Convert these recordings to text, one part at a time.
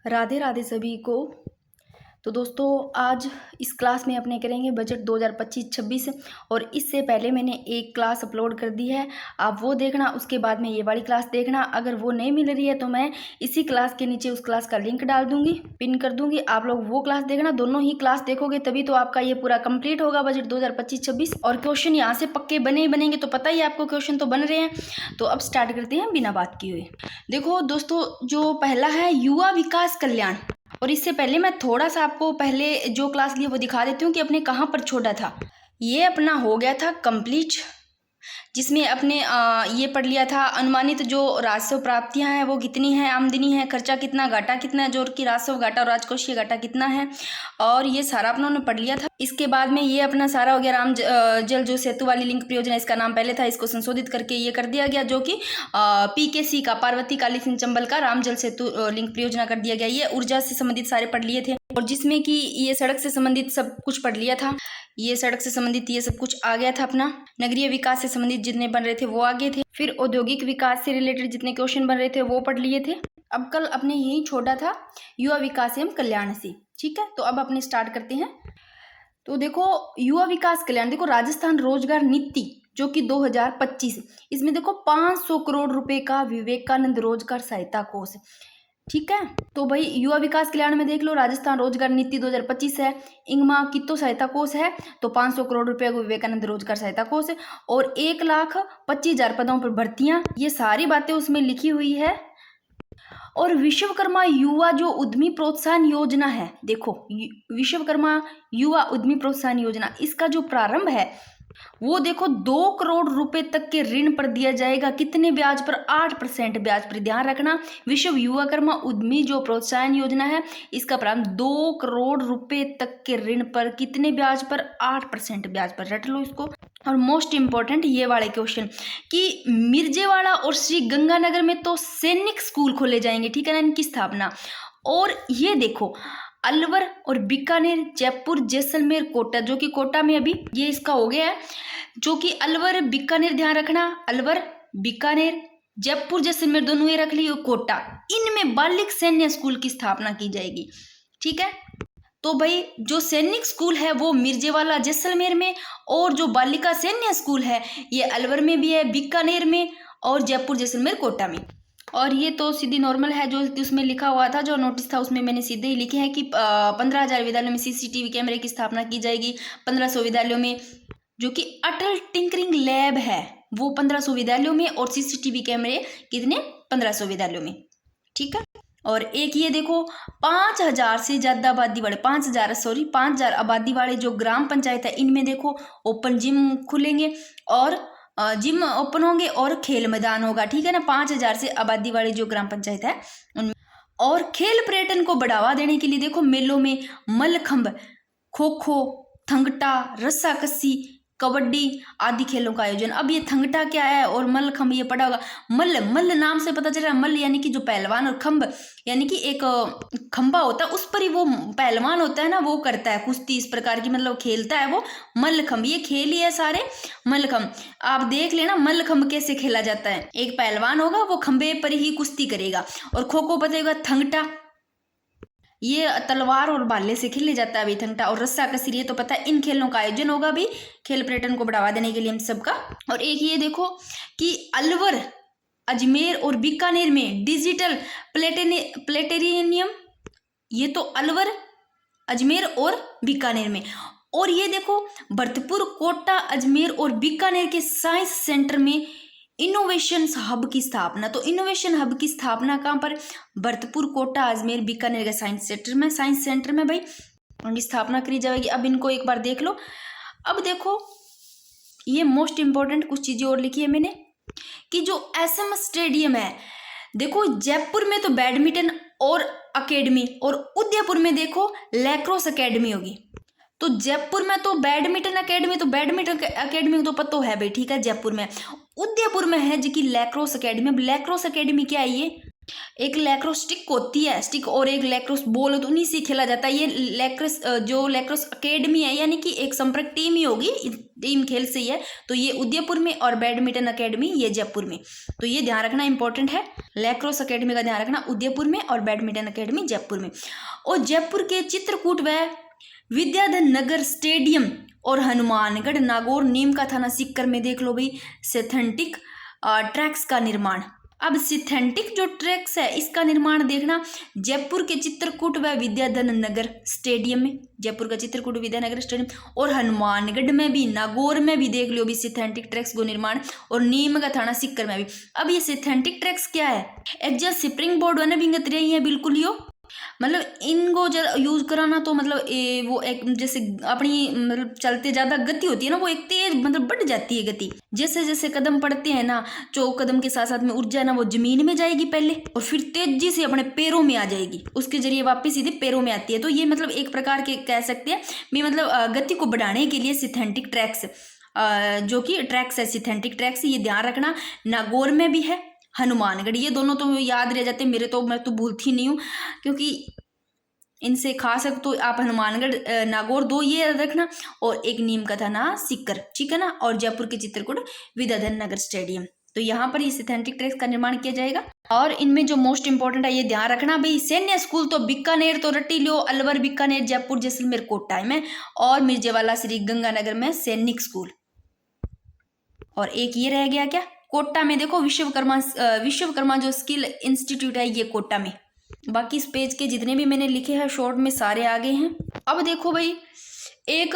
राधे राधे सभी को। तो दोस्तों आज इस क्लास में अपने करेंगे बजट 2025-26 और इससे पहले मैंने एक क्लास अपलोड कर दी है, आप वो देखना। उसके बाद में ये वाली क्लास देखना। अगर वो नहीं मिल रही है तो मैं इसी क्लास के नीचे उस क्लास का लिंक डाल दूंगी, पिन कर दूंगी। आप लोग वो क्लास देखना, दोनों ही क्लास देखोगे तभी तो आपका ये पूरा कंप्लीट होगा बजट 2025-26। और क्वेश्चन यहाँ से पक्के बने ही बनेंगे, तो पता ही आपको क्वेश्चन तो बन रहे हैं। तो अब स्टार्ट करते हैं बिना बात किए हुए। देखो दोस्तों, जो पहला है युवा विकास कल्याण, और इससे पहले मैं थोड़ा सा आपको पहले जो क्लास लिए वो दिखा देती हूँ कि अपने कहाँ पर छोड़ा था। ये अपना हो गया था कंप्लीट, जिसमें अपने ये पढ़ लिया था अनुमानित जो राजस्व प्राप्तियां हैं वो कितनी है, आमदनी है, खर्चा कितना, घाटा कितना है, जो कि राजस्व घाटा और राजकोषीय घाटा कितना है, और ये सारा अपना उन्होंने पढ़ लिया था। इसके बाद में ये अपना सारा हो गया राम जल जो सेतु वाली लिंक परियोजना, इसका नाम पहले था, इसको संशोधित करके ये कर दिया गया, जो कि PKC का पार्वती काली सिंह चंबल का राम जल सेतु लिंक परियोजना कर दिया गया। ये ऊर्जा से संबंधित सारे पढ़ लिए थे, और जिसमें कि ये सड़क से संबंधित सब कुछ पढ़ लिया था। ये सड़क से संबंधित ये सब कुछ आ गया था अपना। नगरीय विकास से संबंधित जितने बन रहे थे वो आगे थे। फिर औद्योगिक विकास से रिलेटेड जितने क्वेश्चन बन रहे थे वो पढ़ लिए थे। अब कल अपने यही छोड़ा था युवा विकास एवं कल्याण से, ठीक है। तो अब अपने स्टार्ट करते हैं। तो देखो युवा विकास कल्याण, देखो राजस्थान रोजगार नीति जो कि 2025, इसमें देखो 500 करोड़ रुपए का विवेकानंद रोजगार सहायता कोष, ठीक है। तो भाई युवा विकास कल्याण में देख लो, राजस्थान रोजगार नीति 2025 है, इंगमा कितो सहायता कोष है, तो 500 करोड़ रुपए को विवेकानंद रोजगार सहायता कोष, और 1,25,000 पदों पर भर्तियां, ये सारी बातें उसमें लिखी हुई है। और विश्वकर्मा युवा जो उद्यमी प्रोत्साहन योजना है, देखो विश्वकर्मा युवा उद्यमी प्रोत्साहन योजना, इसका जो प्रारंभ है वो देखो 2 करोड़ रुपए तक के ऋण पर दिया जाएगा। कितने ब्याज पर? 8% ब्याज पर। ध्यान रखना, विश्व युवाकर्मा उद्यमी जो प्रोत्साहन योजना है इसका प्रारंभ 2 करोड़ रुपए तक के ऋण पर, कितने ब्याज पर? 8% ब्याज पर। रट लो इसको। और मोस्ट इंपॉर्टेंट ये वाले क्वेश्चन कि मिर्जेवाड़ा और श्री गंगानगर में तो सैनिक स्कूल खोले जाएंगे, ठीक है ना, इनकी स्थापना। और ये देखो अलवर और बीकानेर, जयपुर, जैसलमेर, कोटा, जो कि कोटा में अभी ये इसका हो गया है, जो कि अलवर बीकानेर, ध्यान रखना, अलवर बीकानेर, जयपुर जैसलमेर दोनों ये रख ली, कोटा, इनमें बालिक सैन्य स्कूल की स्थापना की जाएगी, ठीक है। तो भाई जो सैनिक स्कूल है वो मिर्जेवाला जैसलमेर में, और जो बालिका सैन्य स्कूल है ये अलवर में भी है, बीकानेर में, और जयपुर जैसलमेर कोटा में। और ये तो सीधी नॉर्मल है, जो उसमें लिखा हुआ था, जो नोटिस था उसमें मैंने सीधे ही लिखे हैं कि 15,000 विद्यालयों में CCTV कैमरे की स्थापना की जाएगी। 1500 विद्यालयों में जो कि अटल टिंकरिंग लैब है वो 1500 विद्यालयों में, और CCTV कैमरे कितने? 1500 विद्यालयों में, ठीक है। और एक ये देखो 5,000 से ज्यादा आबादी वाले 5,000 आबादी वाले जो ग्राम पंचायत है इनमें देखो ओपन जिम खुलेंगे, और जिम ओपन होंगे, और खेल मैदान होगा, ठीक है ना। 5,000 से आबादी वाली जो ग्राम पंचायत है उनमें। और खेल पर्यटन को बढ़ावा देने के लिए देखो मेलों में मल्लखंभ, खो खो, थंगटा, रस्साकस्सी, कबड्डी आदि खेलों का आयोजन। अब ये थंगटा क्या है और मल्लखंभ ये पढ़ा होगा। मल्ल नाम से पता चल रहा है, मल्ल यानी कि जो पहलवान, और खंभ यानी कि एक खंभा होता है, उस पर ही वो पहलवान होता है ना, वो करता है कुश्ती, इस प्रकार की मतलब खेलता है वो मल्लखंभ। ये खेल ही है सारे मल्लखंभ। आप देख लेना मल्लखंभ कैसे खेला जाता है। एक पहलवान होगा वो खंभे पर ही कुश्ती करेगा। और खो खो बताएगा, थंगटा ये तलवार और भाले से खेले जाता है अभी थंगटा, और रस्साकसी ये तो पता है। इन खेलों का आयोजन होगा भी खेल पर्यटन को बढ़ावा देने के लिए हम सबका। और एक ये देखो कि अलवर, अजमेर और बीकानेर में डिजिटल प्लेटेरियम, ये तो अलवर, अजमेर और बीकानेर में। और ये देखो भरतपुर, कोटा, अजमेर और बीकानेर के साइंस सेंटर में इनोवेशन हब की स्थापना। तो इनोवेशन हब की स्थापना कहाँ पर? भरतपुर, कोटा, अजमेर, बीकानेर के साइंस सेंटर में भाई उनकी स्थापना करी जाएगी। अब इनको एक बार देख लो। अब देखो ये मोस्ट इंपॉर्टेंट कुछ चीजें और लिखी है मैंने, कि जो SM स्टेडियम है, देखो जयपुर में तो बैडमिंटन और अकेडमी, और उदयपुर में देखो लैक्रोस अकेडमी होगी। तो जयपुर में तो बैडमिंटन अकेडमी तो पता है भाई, ठीक है, जयपुर में। उदयपुर में है जी की लैक्रोस अकेडमी। अब लैक्रोस अकेडमी क्या है? ये एक लैक्रोस स्टिक होती है, स्टिक, और एक लैक्रोस बॉल हो, तो उन्हीं से खेला जाता है। ये लैक्रोस जो लैक्रोस अकेडमी है, यानी कि एक संपर्क टीम ही होगी, टीम खेल से ही है। तो ये उदयपुर में, और बैडमिंटन अकेडमी ये जयपुर में। तो ये ध्यान रखना इंपॉर्टेंट है, लैक्रोस अकेडमी का ध्यान रखना उदयपुर में और बैडमिंटन अकेडमी जयपुर में। और जयपुर के चित्रकूट व विद्याधर नगर स्टेडियम और हनुमानगढ़, नागौर, नीम का थाना, सीकर में देख लो भाई सिंथेटिक ट्रैक्स का निर्माण। अब सिंथेटिक जो ट्रैक्स है इसका निर्माण देखना जयपुर के चित्रकूट व विद्याधर नगर स्टेडियम में, जयपुर का चित्रकूट विद्यानगर स्टेडियम, और हनुमानगढ़ में भी, नागौर में भी देख लो भी सिंथेटिक ट्रैक्स को निर्माण, और नीम का थाना सीकर में भी। अब ये सिंथेटिक ट्रैक्स क्या है, एक जो स्प्रिंग बोर्ड वन भिंगत रही है बिल्कुल यो, मतलब इनको जब यूज कराना तो मतलब वो एक जैसे अपनी मतलब चलते ज्यादा गति होती है ना, वो एक तेज मतलब बढ़ जाती है गति। जैसे जैसे कदम पड़ते हैं ना, जो कदम के साथ साथ में ऊर्जा ना वो जमीन में जाएगी पहले, और फिर तेजी से अपने पैरों में आ जाएगी, उसके जरिए वापस सीधे पैरों में आती है। तो ये मतलब एक प्रकार के कह सकते हैं भी, मतलब गति को बढ़ाने के लिए सिंथेटिक ट्रैक्स, जो कि ट्रैक्स है सिंथेटिक ट्रैक्स, ये ध्यान रखना। नागौर में भी है, हनुमानगढ़, ये दोनों तो याद रह जाते मेरे, तो मैं तो भूलती नहीं हूँ, क्योंकि इनसे खास है तो आप हनुमानगढ़ नागौर दो ये याद रखना, और एक नीम का थाना सीकर, ठीक है ना, और जयपुर के चित्रकूट विद्याधर नगर स्टेडियम। तो यहाँ पर ये सिंथेटिक ट्रैक्स का निर्माण किया जाएगा। और इनमें जो मोस्ट इंपॉर्टेंट है ये ध्यान रखना भाई, सैन्य स्कूल तो बीकानेर तो रट्टी लो, अलवर बीकानेर, जयपुर जैसलमेर कोटा में, और मिर्जेवाला श्री गंगानगर में सैनिक स्कूल। और एक ये रह गया क्या, कोटा में देखो विश्वकर्मा जो स्किल इंस्टीट्यूट है ये कोटा में। बाकी इस पेज के जितने भी मैंने लिखे हैं शॉर्ट में सारे आगे हैं। अब देखो भाई एक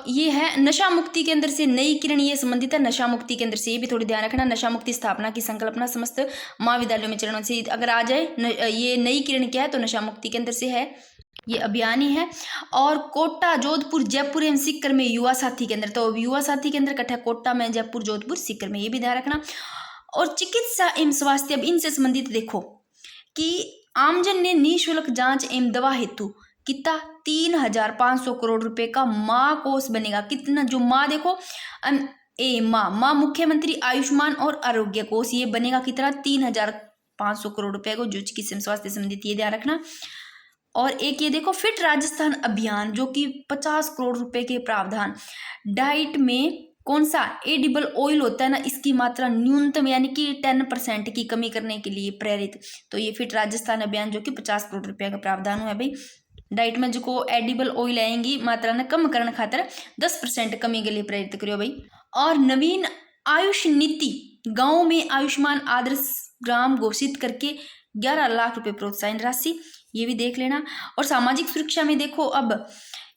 ये है नशा मुक्ति केंद्र से नई किरण, ये संबंधित है नशा मुक्ति केंद्र से, ये भी थोड़ी ध्यान रखना। नशा मुक्ति स्थापना की संकल्पना समस्त महाविद्यालयों में चरणों से, अगर आ जाए ये नई किरण क्या है तो नशा मुक्ति केंद्र से है, ये अभियान ही है। और कोटा, जोधपुर, जयपुर एवं सीकर में युवा साथी केंद्र, तो युवा साथी केंद्र इकट्ठा कोटा में, जयपुर, जोधपुर, सीकर में, ये भी ध्यान रखना। और चिकित्सा एवं स्वास्थ्य, अब इनसे संबंधित देखो कि आमजन ने निःशुल्क जांच एवं दवा हेतु कितना 3,500 करोड़ रुपए का माँ कोष बनेगा। कितना, जो माँ देखो माँ मुख्यमंत्री आयुष्मान और आरोग्य कोष, ये बनेगा कितना 3,500 करोड़ रुपए को, जो चिकित्सा स्वास्थ्य संबंधित, ये ध्यान रखना। और एक ये देखो फिट राजस्थान अभियान, जो कि 50 करोड़ रुपए के प्रावधान। डाइट में कौन सा एडिबल ऑयल होता है ना, इसकी मात्रा न्यूनतम यानी कि 10% की कमी करने के लिए प्रेरित। तो ये फिट राजस्थान अभियान जो कि 50 करोड़ रुपए का प्रावधान हुआ है भाई। डाइट में जो एडिबल ऑयल आएंगी मात्रा ने कम करने खातिर 10% कमी के लिए प्रेरित करियो भाई। और नवीन आयुष नीति, गाँव में आयुष्मान आदर्श ग्राम घोषित करके 11 लाख रुपए प्रोत्साहन राशि, ये भी देख लेना। और सामाजिक सुरक्षा में देखो अब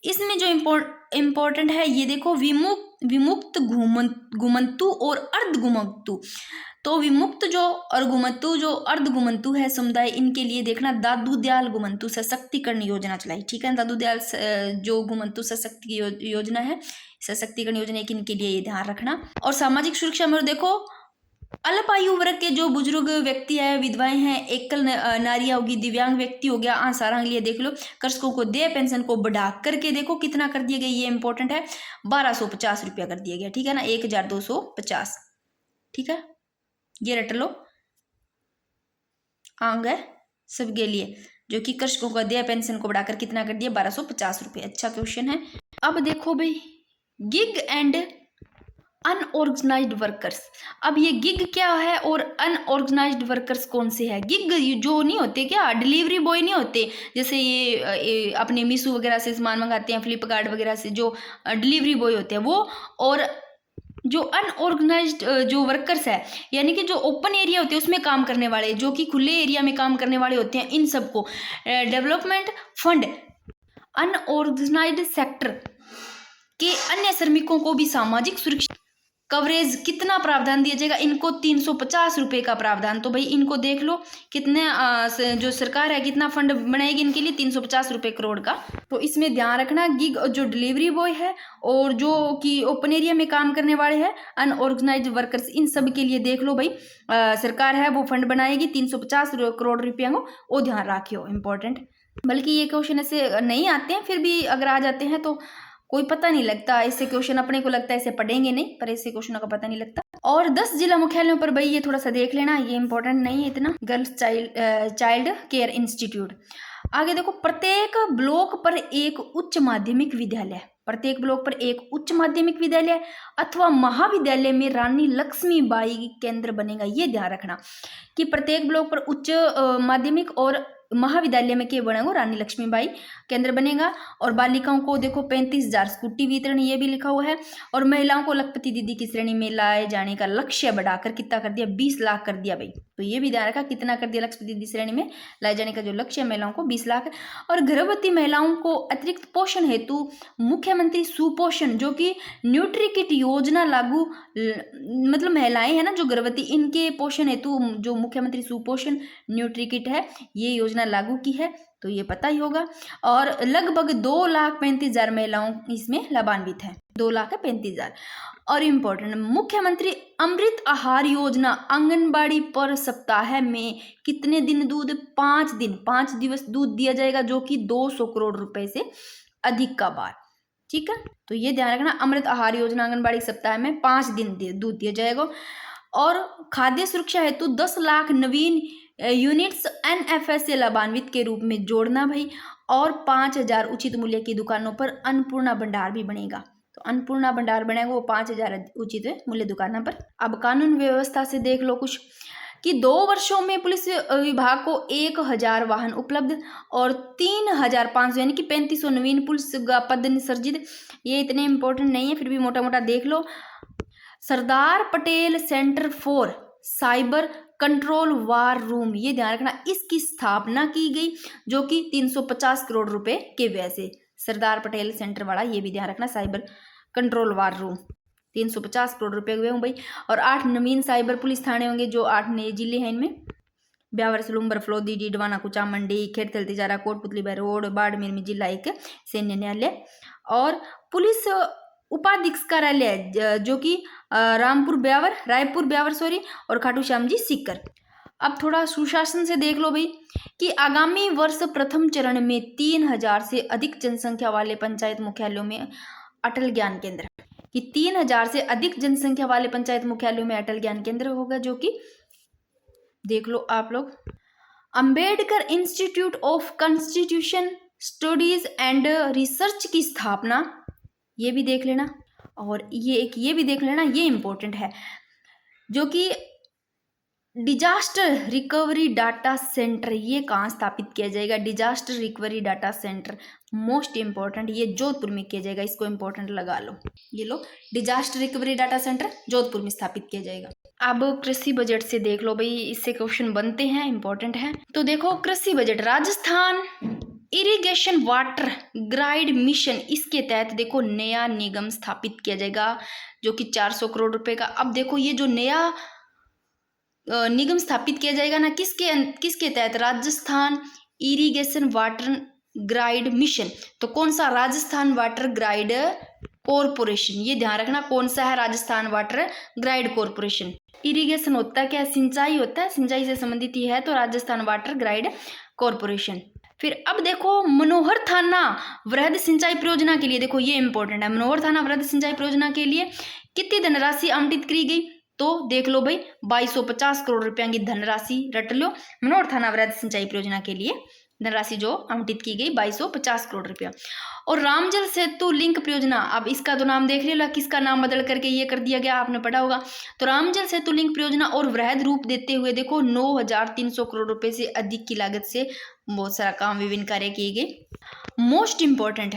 इसमें जो इम्पोर्टेंट है ये देखो विमुक्त घुमंतु और अर्ध घुमंतु। तो विमुक्त जो और घुमंतु जो अर्ध घुमंतु है समुदाय, इनके लिए देखना दादू दयाल घुमंतु सशक्तिकरण योजना चलाई, ठीक है। दादू दयाल जो घुमंतु सशक्ति योजना है, सशक्तिकरण योजना एक इनके लिए ये ध्यान रखना। और सामाजिक सुरक्षा में देखो अल्प आयु वर्ग के जो बुजुर्ग व्यक्ति है, विधवाएं हैं, एकल नारियां होगी, दिव्यांग व्यक्ति हो गया, आसारां के लिए देख लो कृषकों को देय पेंशन को बढ़ा करके देखो कितना कर दिया गया, ये इंपॉर्टेंट है 1250 रुपया कर दिया गया, ठीक है ना, 1250, ठीक है, ये रट लो आंग है सबके लिए, जो कि कृषकों को देय पेंशन को बढ़ाकर कितना कर दिया 1250 रुपये। अच्छा क्वेश्चन है। अब देखो भाई गिग एंड अनऑर्गेनाइज्ड वर्कर्स। अब ये गिग क्या है और अनऑर्गेनाइज्ड वर्कर्स कौन से है। गिग जो नहीं होते क्या, डिलीवरी बॉय नहीं होते, जैसे ये अपने मीशो वगैरह से सामान मंगाते हैं, फ्लिपकार्ट वगैरह से जो डिलीवरी बॉय होते हैं वो। और जो अनऑर्गेनाइज्ड जो वर्कर्स है यानी कि जो ओपन एरिया होते हैं उसमें काम करने वाले, जो कि खुले एरिया में काम करने वाले होते हैं, इन सबको डेवलपमेंट फंड अनऑर्गेनाइज्ड सेक्टर के अन्य श्रमिकों को भी सामाजिक सुरक्षा कवरेज कितना प्रावधान दिया जाएगा, इनको 350 रुपये का प्रावधान। तो भाई इनको देख लो कितने जो सरकार है कितना फंड बनाएगी इनके लिए 350 रुपये करोड़ का। तो इसमें ध्यान रखना गिग जो डिलीवरी बॉय है और जो कि ओपन एरिया में काम करने वाले हैं अनऑर्गेनाइज्ड वर्कर्स, इन सब के लिए देख लो भाई सरकार है वो फंड बनाएगी 350 करोड़ रुपया को, वो ध्यान रखियो इंपॉर्टेंट। बल्कि ये क्वेश्चन ऐसे नहीं आते हैं, फिर भी अगर आ जाते हैं तो कोई पता नहीं लगता। ऐसे क्वेश्चन अपने को लगता है ऐसे पढ़ेंगे नहीं, पर ऐसे क्वेश्चनों का पता नहीं लगता। और 10 जिला मुख्यालयों पर भाई ये थोड़ा सा देख लेना, ये इंपॉर्टेंट नहीं है इतना। Girls child care institute. आगे देखो, प्रत्येक ब्लॉक पर एक उच्च माध्यमिक विद्यालय, प्रत्येक ब्लॉक पर एक उच्च माध्यमिक विद्यालय अथवा महाविद्यालय में रानी लक्ष्मीबाई केंद्र बनेगा। ये ध्यान रखना कि प्रत्येक ब्लॉक पर उच्च माध्यमिक और महाविद्यालय में क्या बनेगा, रानी लक्ष्मीबाई केंद्र बनेगा। और बालिकाओं को देखो 35,000 स्कूटी वितरण, ये भी लिखा हुआ है। और महिलाओं को लखपति दीदी की श्रेणी में लाए जाने का लक्ष्य बढ़ाकर कितना कर दिया, 20 लाख कर दिया भाई। तो ये भी ध्यान रखा, कितना कर दिया लखपति दीदी श्रेणी में लाए जाने का जो लक्ष्य है महिलाओं को 20 लाख। और गर्भवती महिलाओं को अतिरिक्त पोषण हेतु मुख्यमंत्री सुपोषण, जो कि न्यूट्री किट योजना लागू, मतलब महिलाएं है ना जो गर्भवती, इनके पोषण हेतु जो मुख्यमंत्री सुपोषण न्यूट्री किट है ये योजना लागू की है, तो ये पता ही होगा। और लगभग 2,35,000 महिलाओं इसमें लाभान्वित है, 2,35,000। और इम्पोर्टेंट, मुख्यमंत्री अमृत आहार योजना आंगनबाड़ी पर सप्ताह में कितने दिन दूध, 5 दिन, 5 दिवस दूध दिया जाएगा, जो कि 200 करोड़ रुपए से अधिक का बार। ठीक है, तो ये ध्यान रखना, अमृत आहार योजना आंगनबाड़ी सप्ताह में 5 दिन दूध दिया जाएगा। और खाद्य सुरक्षा हेतु 10 लाख नवीन यूनिट्स एनएफएस से लाभान्वित के रूप में जोड़ना भाई। और 5,000 उचित मूल्य की दुकानों पर अन्नपूर्णा भंडार भी बनेगा। तो अन्नपूर्णा भंडार बनेगा वो 5,000 उचित मूल्य दुकानों पर। अब कानून व्यवस्था से देख लो कुछ, कि 2 वर्षों में पुलिस विभाग को 1,000 वाहन उपलब्ध और 3,500 यानी कि 3,500 नवीन पुलिस पद सर्जित। ये इतने इंपॉर्टेंट नहीं है, फिर भी मोटा मोटा देख लो। Sardar Patel centre for cyber control war room, ये ध्यान रखना, इसकी स्थापना की गई, जो कि 350 करोड़ रुपए के व्यय से। सरदार पटेल सेंटर वाला, ये भी ध्यान रखना, cyber control war room 350 crore रुपए हुए हों भाई। और 8 नवीन साइबर पुलिस थाने होंगे, जो 8 नए जिले हैं इनमें, ब्यावर, सलूम्बर, फलोदी, डीडवाना, कुचामंडी, खेड़थल, तिजारा, कोटपुतली, बहरोड, बाड़मेर में जिला एक सैन्य न्यायालय। और पुलिस उपाधीक्षक कार्यालय, जो कि रायपुर ब्यावर और खाटू श्याम जी सीकर। अब थोड़ा सुशासन से देख लो भाई, कि आगामी वर्ष प्रथम चरण में 3,000 से अधिक जनसंख्या वाले पंचायत मुख्यालयों में अटल ज्ञान केंद्र, कि 3,000 से अधिक जनसंख्या वाले पंचायत मुख्यालयों में अटल ज्ञान केंद्र होगा, जो कि देख लो आप लोग। Ambedkar institute of constitution studies and research की स्थापना, ये भी देख लेना। और ये भी देख लेना, ये इंपॉर्टेंट है, जो कि डिजास्टर रिकवरी डाटा सेंटर, ये कहाँ स्थापित किया जाएगा, disaster recovery data centre, most important, ये जोधपुर में किया जाएगा, इसको इंपॉर्टेंट लगा लो। ये लो, disaster recovery data centre Jodhpur में स्थापित किया जाएगा। अब कृषि बजट से देख लो भाई, इससे क्वेश्चन बनते हैं, इंपॉर्टेंट है। तो देखो कृषि budget, Rajasthan irrigation water grid mission, इसके तहत देखो नया निगम स्थापित किया जाएगा, जो कि 400 करोड़ रुपए का। अब देखो ये जो नया निगम स्थापित किया जाएगा ना, किसके तहत, Rajasthan irrigation water grid mission. तो कौन सा, राजस्थान वाटर ग्राइड कॉरपोरेशन, ये ध्यान रखना कौन सा है, Rajasthan water grid corporation. Irrigation होता है क्या, सिंचाई होता है, सिंचाई से संबंधित ही है, तो राजस्थान वाटर ग्राइड कॉरपोरेशन। फिर अब देखो मनोहर थाना वृहद सिंचाई परियोजना के लिए, देखो ये इंपॉर्टेंट है, मनोहर थाना वृहद सिंचाई परियोजना के लिए कितनी धनराशि आवंटित की गई, तो देख लो भाई 2250 करोड़ रुपया की धनराशि रट लो। मनोहर थाना वृहद सिंचाई परियोजना के लिए धनराशि जो आवंटित की गई 2250 करोड़ रुपया। और रामजल सेतु लिंक परियोजना, अब इसका तो नाम देख लिया, किसका नाम बदल करके ये कर दिया गया, आपने पढ़ा होगा। तो रामजल सेतु लिंक परियोजना और वृहद रूप देते हुए देखो 9,300 करोड़ रुपए से अधिक की लागत से बहुत सारा काम, विभिन्न कार्य किए गए। मोस्ट इंपॉर्टेंट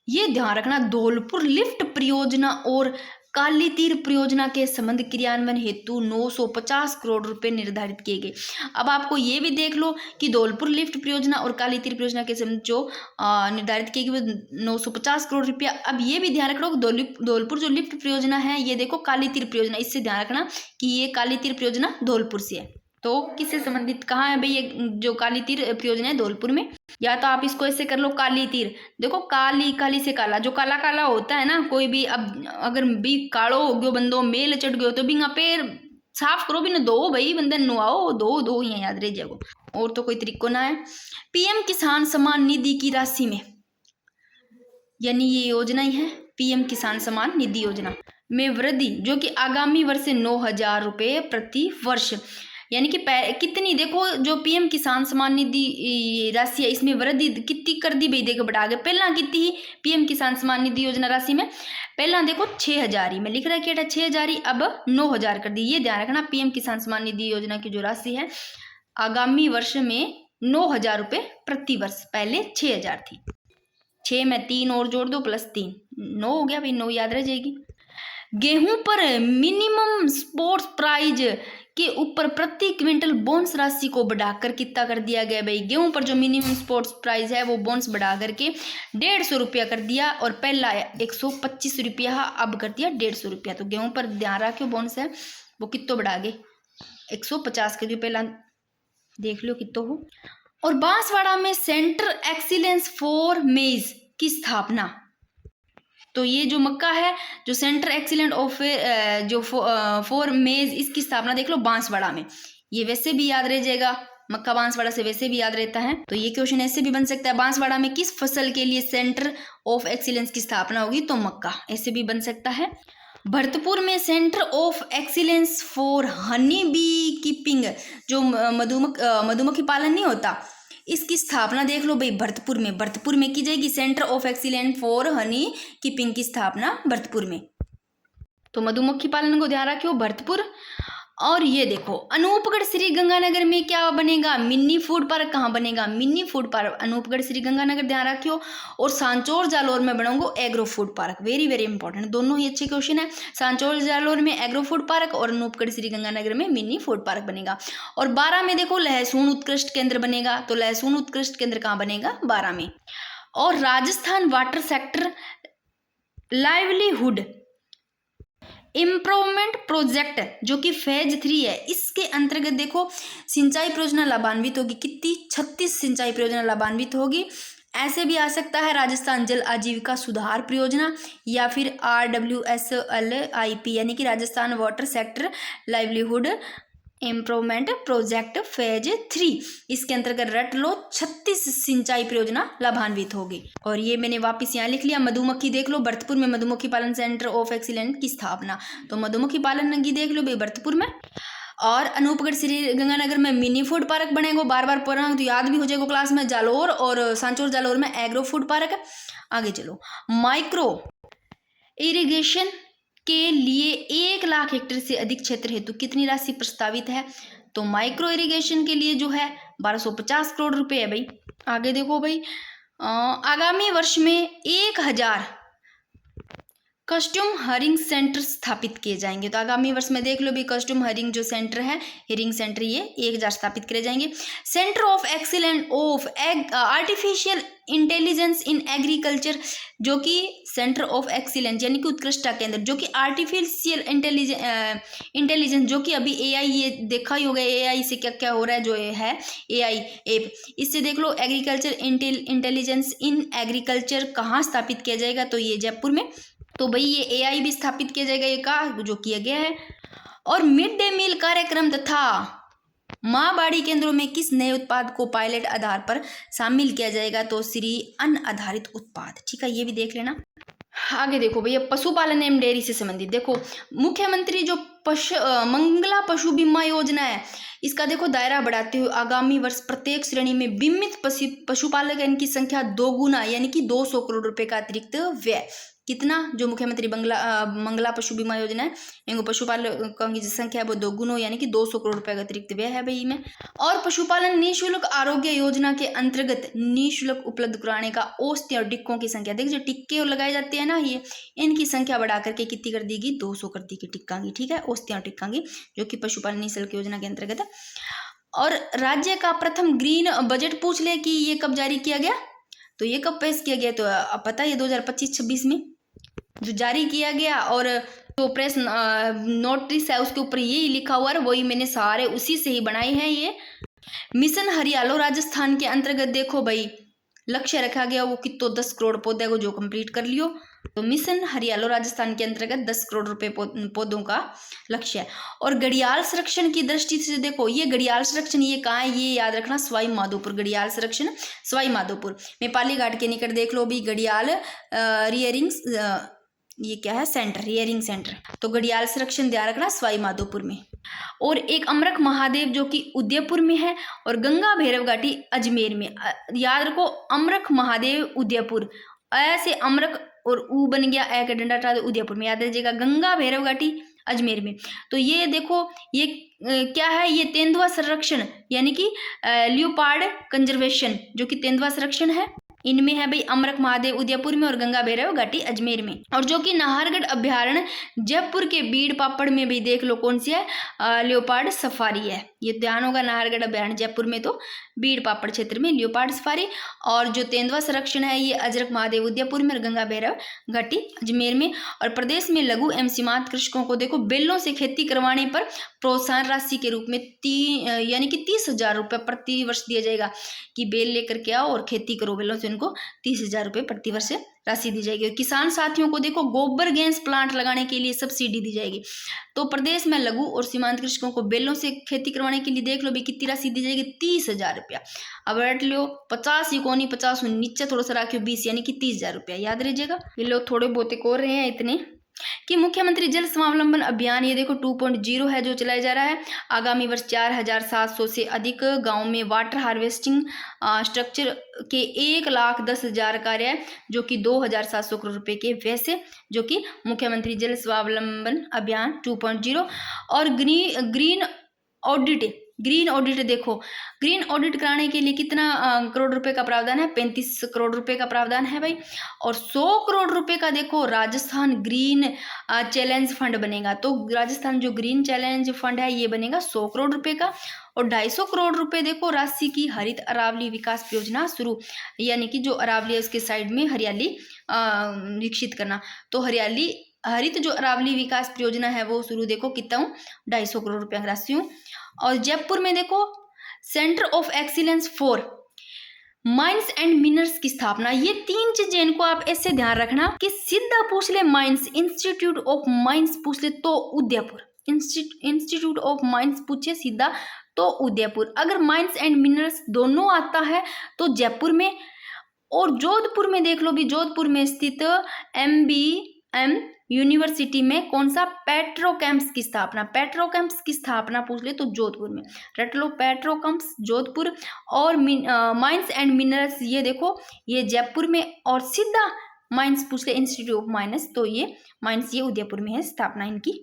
ये ध्यान रखना, धौलपुर लिफ्ट परियोजना और काली तीर परियोजना के संबंध क्रियान्वयन हेतु 950 करोड़ रुपए निर्धारित किए गए। अब आपको ये भी देख लो कि धौलपुर लिफ्ट परियोजना और काली तीर परियोजना के संबंध जो निर्धारित किए गए 950 करोड़ रुपया। अब ये भी ध्यान रखना, धौलपुर जो लिफ्ट परियोजना है, ये देखो काली तीर परियोजना, इससे ध्यान रखना कि ये काली तीर परियोजना धौलपुर से है। तो किससे संबंधित, कहाँ है भाई ये जो काली तीर परियोजना है, धौलपुर में। या तो आप इसको ऐसे कर लो, काली तीर, देखो काली से काला, जो काला काला होता है ना कोई भी, अब अगर भी कालो हो गयो बंदो, मेल चढ़ गयो, तो भी पे साफ करो, भी न धो भाई, बंदे नुआओ, धो यहाँ याद रह जाएगो, और तो कोई तरीको ना है। पीएम किसान सम्मान निधि की राशि में, यानी ये योजना ही है पीएम किसान सम्मान निधि योजना में वृद्धि, जो कि आगामी वर्ष से 9,000 रुपये प्रति वर्ष, यानी कि कितनी देखो जो पीएम किसान सम्मान निधि राशि है इसमें वृद्धि कितनी कर दी भाई, देखो बढ़ा के पहला कितनी ही पीएम किसान सम्मान निधि योजना राशि में पहला देखो 6,000 ही में लिख रहा है कि 6,000 ही, अब 9,000 कर दी। ये ध्यान रखना पीएम किसान सम्मान निधि योजना की जो राशि है आगामी वर्ष में 9,000 रुपये प्रति वर्ष, पहले 6,000 थी। 6 में 3 और जोड़ दो प्लस 3 9 हो गया भाई, 9 याद रह जाएगी। गेहूं पर मिनिमम स्पोर्ट्स प्राइज के ऊपर प्रति क्विंटल बोनस राशि को बढ़ाकर कितना कर दिया गया भाई, गेहूं पर जो मिनिमम स्पोर्ट्स प्राइस है वो बोनस बढ़ा करके 150 रुपया कर दिया, और पहला 125 रुपया अब कर दिया 150 रुपया। तो गेहूं पर ध्यान रखियो बोनस है वो कितो बढ़ा गए 150 कर दियो, पहला देख लो कितो हो। और बांसवाड़ा में सेंटर एक्सीलेंस फॉर मेज की स्थापना, तो ये जो मक्का है जो सेंटर एक्सीलेंट ऑफ जो फॉर मेज इसकी स्थापना देख लो बांसवाड़ा में। ये वैसे भी याद रह जाएगा, मक्का बांसवाड़ा से वैसे भी याद रहता है, तो ये क्वेश्चन ऐसे भी बन सकता है बांसवाड़ा में किस फसल के लिए सेंटर ऑफ एक्सीलेंस की स्थापना होगी, तो मक्का, ऐसे भी बन सकता है। भरतपुर में centre of excellence for honey bee keeping, जो मधुमक्खी पालन नहीं होता इसकी स्थापना देख लो भाई भरतपुर में की जाएगी, centre of excellence for Honey keeping की स्थापना भरतपुर में। तो मधुमक्खी पालन को ध्यान रखियो भरतपुर। और ये देखो अनूपगढ़ श्री गंगानगर में क्या बनेगा, मिनी फूड पार्क। कहाँ बनेगा, mini food park Anupgarh Shri Ganganagar, ध्यान रखियो। और सांचौर जालौर में बनाऊंगा agro food park, very very important, दोनों ही अच्छे क्वेश्चन है। सांचौर जालौर में एग्रो फूड पार्क और अनूपगढ़ श्री गंगानगर में मिनी फूड पार्क बनेगा। और 12 में देखो लहसुन उत्कृष्ट केंद्र बनेगा, तो लहसुन उत्कृष्ट केंद्र कहाँ बनेगा, 12 में। और Rajasthan water sector livelihood improvement project जो कि फेज 3 है, इसके अंतर्गत देखो सिंचाई परियोजना लाभान्वित होगी, कितनी 36 सिंचाई परियोजना लाभान्वित होगी। ऐसे भी आ सकता है राजस्थान जल आजीविका सुधार परियोजना या फिर RWSLIP, यानी कि Rajasthan water sector livelihood improvement project phase 3, इसके अंतर्गत रट लो 36 सिंचाई परियोजना लाभान्वित होगी। और ये मैंने वापस यहाँ लिख लिया। मधुमक्खी देख लो भरतपुर में मधुमक्खी पालन सेंटर ऑफ एक्सीलेंस की स्थापना, तो मधुमक्खी पालन की देख लो भाई भरतपुर में। और अनूपगढ़ श्री गंगानगर में मिनी फूड पार्क बनेगा, बार बार पढ़ना तो याद भी हो जाएगा क्लास में। जालौर और सांचौर जालौर में एग्रो फूड पार्क। आगे चलो, माइक्रो इरिगेशन के लिए 1 लाख हेक्टेयर से अधिक क्षेत्र हेतु कितनी राशि प्रस्तावित है, तो माइक्रो इरिगेशन के लिए जो है 1250 करोड़ रुपए है भाई। आगे देखो भाई, आगामी वर्ष में 1000 कस्टम हरिंग सेंटर स्थापित किए जाएंगे, तो आगामी वर्ष में देख लो भी कस्टम हरिंग जो सेंटर है, हिरिंग सेंटर, ये 1000 स्थापित किए जाएंगे। Centre of excellence of artificial intelligence in agriculture, जो कि सेंटर ऑफ एक्सीलेंस यानी कि उत्कृष्टता केंद्र, जो कि आर्टिफिशियल इंटेलिजेंस जो कि अभी AI, ये देखा ही होगा AI से क्या क्या हो रहा है, जो है AI ऐप, इससे देख लो एग्रीकल्चर इंटेलिजेंस इन एग्रीकल्चर कहाँ स्थापित किया जाएगा, तो ये जयपुर में। तो भाई ये AI भी स्थापित किया जाएगा, ये का जो किया गया है। और मिड डे मील कार्यक्रम तथा माँ बाड़ी केंद्रों में किस नए उत्पाद को पायलट आधार पर शामिल किया जाएगा, तो श्री अन्न आधारित उत्पाद, ठीक है, ये भी देख लेना। आगे देखो भैया पशुपालन एवं डेयरी से संबंधित देखो, मुख्यमंत्री जो मंगला पशु बीमा योजना है, इसका देखो दायरा बढ़ाते हुए आगामी वर्ष प्रत्येक श्रेणी में बीमित पशुपालक इनकी संख्या 2 गुना यानी कि 200 करोड़ रुपए का अतिरिक्त व्यय, कितना, जो मुख्यमंत्री मंगला पशु बीमा योजना है, इनको पशुपालकों की संख्या है वो 2 गुना यानी कि 200 करोड़ रुपए का अतिरिक्त व्यय है भाई में। और पशुपालन निःशुल्क आरोग्य योजना के अंतर्गत निःशुल्क उपलब्ध कराने का औषधि और टिक्कों की संख्या, देख जो टिक्के लगाए जाते हैं ना, ये इनकी संख्या बढ़ा करके कितनी कर देगी, 200 कर देगी टिक्का की, ठीक है, औषधि और टिक्का की, जो कि पशुपालन निःशुल्क योजना के अंतर्गत है। और राज्य का प्रथम ग्रीन बजट पूछ ले कि ये कब जारी किया गया, तो ये कब पेश किया गया, तो अब पता है 2025-26 में जो जारी किया गया। और जो प्रेस नोटिस है उसके ऊपर यही लिखा हुआ है, वही मैंने सारे उसी से ही बनाए हैं। ये मिशन हरियालो राजस्थान के अंतर्गत देखो भाई लक्ष्य रखा गया वो कितो 10 करोड़ पौधे को जो कंप्लीट कर लियो। तो मिशन हरियालो राजस्थान के अंतर्गत 10 करोड़ रुपए पौधों का लक्ष्य है। और घड़ियाल संरक्षण की दृष्टि से देखो, ये घड़ियाल संरक्षण ये कहाँ है, ये याद रखना, सवाई माधोपुर। घड़ियाल संरक्षण सवाई माधोपुर में पाली घाट के निकट देख लो भी घड़ियाल रियरिंग, ये क्या है, सेंटर, रियरिंग सेंटर। तो घड़ियाल संरक्षण ध्यान रखना सवाई माधोपुर में। और एक अमरख महादेव जो कि उदयपुर में है, और गंगा भैरव घाटी अजमेर में। याद रखो, अमरख महादेव उदयपुर, ऐसे अमरख और ऊ बन गया, ए का डंडा हटा दो, उदयपुर में। याद रखिएगा, गंगा भैरव घाटी अजमेर में। तो ये देखो, ये क्या है, ये तेंदुआ संरक्षण यानी कि लियोपार्ड कंजर्वेशन जो कि तेंदुआ संरक्षण है, इनमें है भाई अमरख महादेव उदयपुर में और गंगा भैरव घाटी अजमेर में। और जो कि नाहरगढ़ अभ्यारण्य जयपुर के बीड़ पापड़ में भी देख लो कौन सी है, लियोपार्ड सफारी है। ये ध्यान होगा, नाहरगढ़ अभ्यारण्य जयपुर में तो बीड़ पापड़ क्षेत्र में लियोपार्ड सफारी। और जो तेंदुआ संरक्षण है ये अजरक महादेव उदयपुर में और गंगा भैरव घाटी अजमेर में। और प्रदेश में लघु एवं सीमांत कृषकों को देखो बेलों से खेती करवाने पर प्रोत्साहन राशि के रूप में यानी कि 30,000 रुपये प्रति वर्ष दिया जाएगा, कि बेल लेकर के आओ और खेती करो बेलों से, उनको 30,000 रुपये प्रति वर्ष राशि दी जाएगी। और किसान साथियों को देखो गोबर गैस प्लांट लगाने के लिए सब्सिडी दी जाएगी। तो प्रदेश में लघु और सीमांत कृषकों को बेलों से खेती करवाने के लिए देख लो भी कितनी राशि दी जाएगी, 30,000 रुपया। अब रट लो 50 इकोनी 50 नीचे थोड़ा सा रखियो 20 यानी कि 30,000 रुपया, याद रहिएगा। ये लोग थोड़े बहुत और रहे हैं इतने कि मुख्यमंत्री जल स्वावलंबन अभियान ये देखो 2.0 है जो चलाया जा रहा है। आगामी वर्ष 4,700 से अधिक गांव में वाटर हार्वेस्टिंग स्ट्रक्चर के 1,10,000 कार्य जो कि 2,700 करोड़ रुपए के वैसे, जो कि मुख्यमंत्री जल स्वावलंबन अभियान 2.0। और ग्रीन ऑडिट देखो, ग्रीन ऑडिट कराने के लिए कितना करोड़ रुपए का प्रावधान है, 35 करोड़ रुपए का प्रावधान है भाई। और 100 करोड़ रुपए का देखो राजस्थान ग्रीन चैलेंज फंड बनेगा। तो राजस्थान जो ग्रीन चैलेंज फंड है ये बनेगा 100 करोड़ रुपए का। और 250 करोड़ रुपए देखो राशि की हरित अरावली विकास योजना शुरू, यानी कि जो अरावली है उसके साइड में हरियाली विकसित करना। तो हरित जो अरावली विकास योजना है वो शुरू देखो कितना हूँ, 250 करोड़ रुपया की राशि हूँ। और जयपुर में देखो centre of excellence for mines and minerals की स्थापना। ये 3 चीजें इनको आप ऐसे ध्यान रखना कि सीधा पूछ ले माइंस, इंस्टीट्यूट ऑफ माइंस पूछ ले तो उदयपुर, इंस्टीट्यूट ऑफ माइंस पूछे सीधा तो उदयपुर। अगर माइंस एंड मिनरल्स दोनों आता है तो जयपुर में। और जोधपुर में देख लो भी, जोधपुर में स्थित MBM यूनिवर्सिटी में कौन सा पेट्रोकेम्प्स की स्थापना, पेट्रोकेम्प्स की स्थापना पूछ ले तो जोधपुर में, रट लो पेट्रोकेम्प्स जोधपुर। और माइंस एंड मिनरल्स ये देखो ये जयपुर में। और सीधा माइंस पूछ ले इंस्टीट्यूट ऑफ माइंस तो ये माइंस ये उदयपुर में है स्थापना इनकी।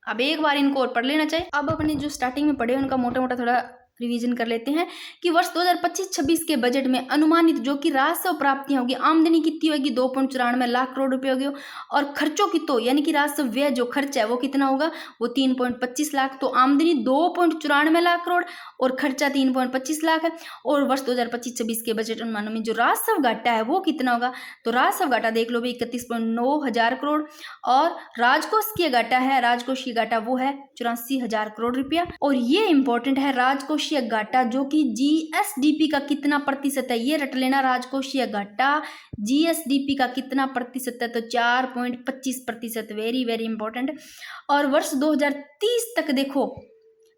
अब एक बार इनको और पढ़ लेना चाहिए। अब अपने जो स्टार्टिंग में पढ़े उनका मोटा मोटा थोड़ा रिवीजन कर लेते हैं कि वर्ष 2025-26 के बजट में अनुमानित जो कि राजस्व प्राप्तियां होगी, आमदनी कितनी होगी 2.94 लाख करोड़ रुपए होगी। और खर्चों की तो यानी कि राजस्व व्यय जो खर्च है वो कितना होगा, वो 3.25 लाख। तो आमदनी 2.94 लाख करोड़ और खर्चा 3.25 लाख है। और वर्ष 2025-26 के बजट अनुमानों में जो राजस्व घाटा है वो कितना होगा, तो राजस्व घाटा देख लो भाई 31.9 हजार करोड़। और राजकोषीय घाटा है, राजकोषीय घाटा वो है 84,000 करोड़ रुपया। और ये इंपॉर्टेंट है राजकोषीय घाटा जो कि GSDP का कितना प्रतिशत है, ये रट लेना। राजकोषीय घाटा GSDP का कितना प्रतिशत है, तो 4.25%, वेरी वेरी इंपॉर्टेंट। और वर्ष 2030 तक देखो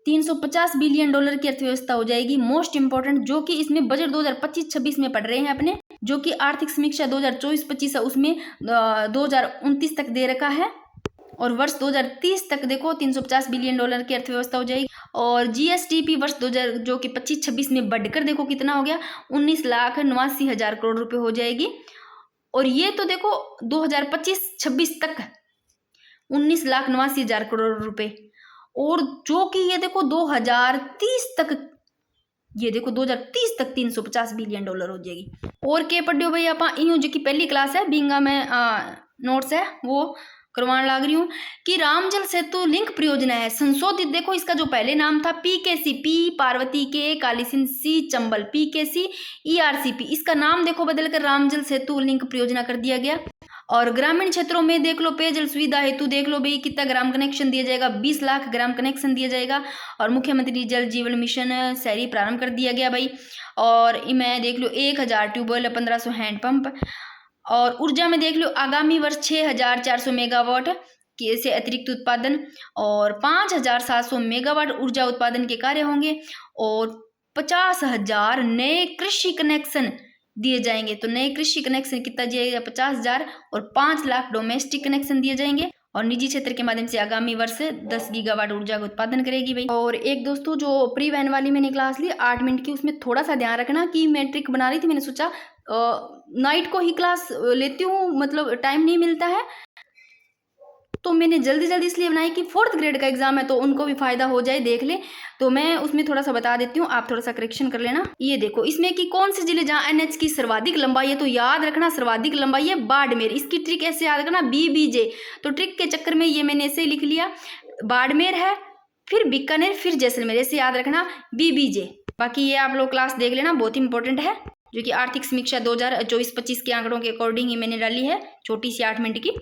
350 बिलियन डॉलर की अर्थव्यवस्था हो जाएगी। मोस्ट इंपॉर्टेंट जो कि इसमें बजट 2025-26 में पढ़ रहे हैं अपने, जो कि आर्थिक समीक्षा 2024-25 है उसमें 2029 तक दे रखा है। और वर्ष 2030 तक देखो 350 बिलियन डॉलर की अर्थव्यवस्था हो जाएगी। और GSDP वर्ष 2000 जो कि 25-26 में बढ़कर देखो कितना हो गया, 19,89,000 करोड़ रुपए हो जाएगी। और ये तो देखो 2025-26 तक 19,89,000 करोड़ रुपए। और जो कि ये देखो 2030 तक, ये देखो 2030 तक 350 बिलियन डॉलर हो जाएगी। और के पढ़ो भाई आप यूं जो कि पहली क्लास है बिंगा में नोट्स है वो करवाने लग रही हूँ कि राम जल सेतु लिंक परियोजना है संशोधित। देखो इसका जो पहले नाम था PKC, P पार्वती के Kalisindh C Chambal, PKC ERCP, इसका नाम देखो बदलकर राम जल सेतु लिंक परियोजना कर दिया गया। और ग्रामीण क्षेत्रों में देख लो पेयजल सुविधा हेतु देख लो भाई कितना ग्राम कनेक्शन दिया जाएगा, 20 लाख ग्राम कनेक्शन दिया जाएगा। और मुख्यमंत्री जल जीवन मिशन शहरी प्रारंभ कर दिया गया भाई। और इनमें देख लो 1000 ट्यूबवेल, 1500 हैंडपंप। और ऊर्जा में देख लो आगामी वर्ष 6400 मेगावाट के से अतिरिक्त उत्पादन और 5700 मेगावाट ऊर्जा उत्पादन के कार्य होंगे। और 50,000 नए कृषि कनेक्शन दिए जाएंगे। तो नए कृषि कनेक्शन कितना दिया जाएगा, 50,000। और 5 लाख डोमेस्टिक कनेक्शन दिए जाएंगे। और निजी क्षेत्र के माध्यम से आगामी वर्ष 10 गीगावाट ऊर्जा का उत्पादन करेगी भाई। और एक दोस्तों जो प्री वैन वाली मैंने क्लास ली 8 मिनट की, उसमें थोड़ा सा ध्यान रखना कि मैं ट्रिक बना रही थी, मैंने सोचा नाइट को ही क्लास लेती हूँ, मतलब टाइम नहीं मिलता है, तो मैंने जल्दी जल्दी इसलिए बनाई कि 4th ग्रेड का एग्जाम है तो उनको भी फायदा हो जाए, देख ले। तो मैं उसमें थोड़ा सा बता देती हूँ, आप थोड़ा सा करेक्शन कर लेना। ये देखो इसमें कि कौन से जिले जहाँ NH की सर्वाधिक लंबाई है, तो याद रखना सर्वाधिक लंबाई है बाड़मेर। इसकी ट्रिक ऐसे याद रखना BBJ। तो ट्रिक के चक्कर में ये मैंने ऐसे लिख लिया, बाड़मेर है, फिर बीकानेर, फिर जैसलमेर, ऐसे याद रखना BBJ। बाकी ये आप लोग क्लास देख लेना, बहुत इंपॉर्टेंट है, जो कि आर्थिक समीक्षा 2024-25 के आंकड़ों के अकॉर्डिंग ही मैंने डाली है, छोटी सी 8 मिनट की।